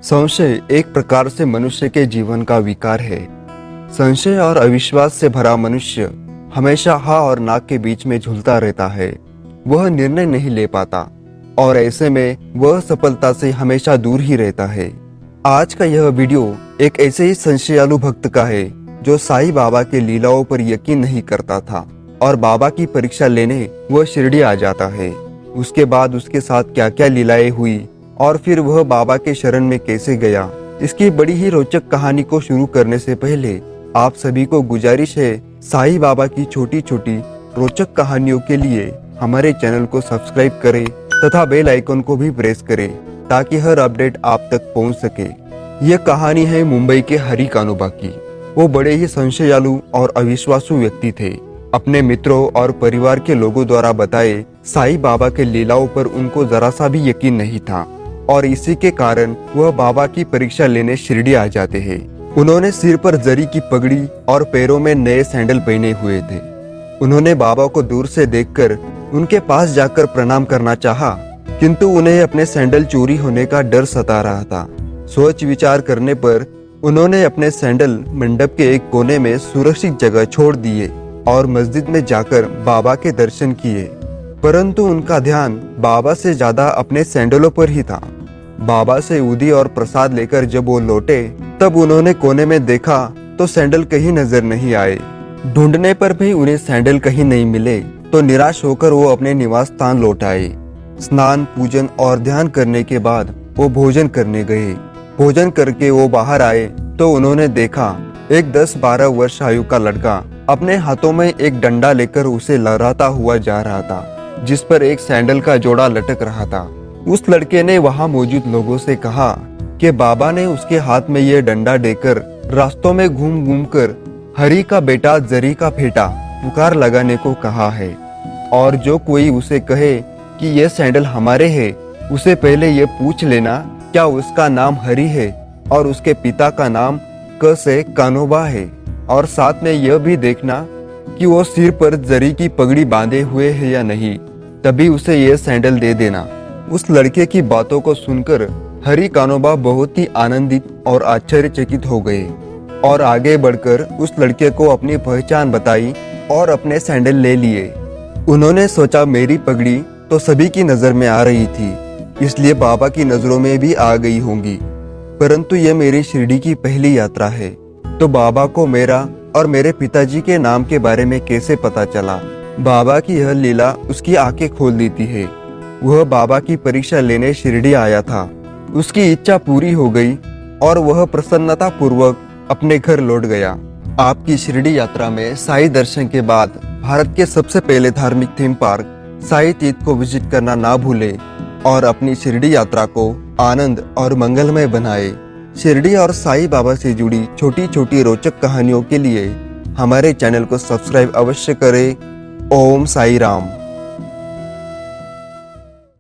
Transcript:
संशय एक प्रकार से मनुष्य के जीवन का विकार है। संशय और अविश्वास से भरा मनुष्य हमेशा हाँ और ना के बीच में झूलता रहता है। वह निर्णय नहीं ले पाता और ऐसे में वह सफलता से हमेशा दूर ही रहता है। आज का यह वीडियो एक ऐसे ही संशयालु भक्त का है जो साईं बाबा के लीलाओं पर यकीन नहीं करता था और बाबा की परीक्षा लेने वह शिरडी आ जाता है। उसके बाद उसके साथ क्या क्या लीलाएं हुई और फिर वह बाबा के शरण में कैसे गया, इसकी बड़ी ही रोचक कहानी को शुरू करने से पहले आप सभी को गुजारिश है, साईं बाबा की छोटी छोटी रोचक कहानियों के लिए हमारे चैनल को सब्सक्राइब करें तथा बेल आइकन को भी प्रेस करें ताकि हर अपडेट आप तक पहुंच सके। यह कहानी है मुंबई के हरि कानोबा की। वो बड़े ही संशयालु और अविश्वासु व्यक्ति थे। अपने मित्रों और परिवार के लोगों द्वारा बताए साईं बाबा के लीलाओं पर उनको जरा सा भी यकीन नहीं था और इसी के कारण वह बाबा की परीक्षा लेने शिरडी आ जाते हैं। उन्होंने सिर पर जरी की पगड़ी और पैरों में नए सैंडल पहने हुए थे। उन्होंने बाबा को दूर से देखकर उनके पास जाकर प्रणाम करना चाहा, किंतु उन्हें अपने सैंडल चोरी होने का डर सता रहा था। सोच विचार करने पर उन्होंने अपने सैंडल मंडप के एक कोने में सुरक्षित जगह छोड़ दिए और मस्जिद में जाकर बाबा के दर्शन किए, परंतु उनका ध्यान बाबा से ज्यादा अपने सैंडलों पर ही था। बाबा से उदी और प्रसाद लेकर जब वो लौटे तब उन्होंने कोने में देखा तो सैंडल कहीं नजर नहीं आए। ढूंढने पर भी उन्हें सैंडल कहीं नहीं मिले तो निराश होकर वो अपने निवास स्थान लौट आए। स्नान, पूजन और ध्यान करने के बाद वो भोजन करने गए। भोजन करके वो बाहर आए तो उन्होंने देखा एक 10-12 वर्ष आयु का लड़का अपने हाथों में एक डंडा लेकर उसे लहराता हुआ जा रहा था, जिस पर एक सैंडल का जोड़ा लटक रहा था। उस लड़के ने वहां मौजूद लोगों से कहा कि बाबा ने उसके हाथ में यह डंडा देकर रास्तों में घूम घूम कर हरि का बेटा जरी का फेटा पुकार लगाने को कहा है, और जो कोई उसे कहे कि यह सैंडल हमारे हैं, उसे पहले ये पूछ लेना क्या उसका नाम हरि है और उसके पिता का नाम क से कानोबा है, और साथ में यह भी देखना कि वो सिर पर जरी की पगड़ी बांधे हुए है या नहीं, तभी उसे यह सैंडल दे देना। उस लड़के की बातों को सुनकर हरि कानोबा बहुत ही आनंदित और आश्चर्यचकित हो गए और आगे बढ़कर उस लड़के को अपनी पहचान बताई और अपने सैंडल ले लिए। उन्होंने सोचा मेरी पगड़ी तो सभी की नजर में आ रही थी, इसलिए बाबा की नजरों में भी आ गई होंगी, परंतु यह मेरी शिरडी की पहली यात्रा है, तो बाबा को मेरा और मेरे पिताजी के नाम के बारे में कैसे पता चला। बाबा की यह लीला उसकी आंखें खोल देती है। वह बाबा की परीक्षा लेने शिरडी आया था। उसकी इच्छा पूरी हो गई और वह प्रसन्नता पूर्वक अपने घर लौट गया। आपकी शिरडी यात्रा में साईं दर्शन के बाद भारत के सबसे पहले धार्मिक थीम पार्क साईं तीर्थ को विजिट करना ना भूले और अपनी शिरडी यात्रा को आनंद और मंगलमय बनाए। शिरडी और साईं बाबा से जुड़ी छोटी छोटी रोचक कहानियों के लिए हमारे चैनल को सब्सक्राइब अवश्य करें। ओम साई राम।